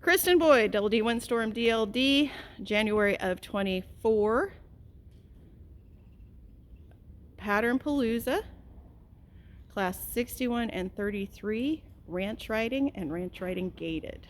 Kristen Boyd, Double D Windstorm DLD, January of 24. Pattern Palooza, class 61 and 33, ranch riding and ranch riding gated.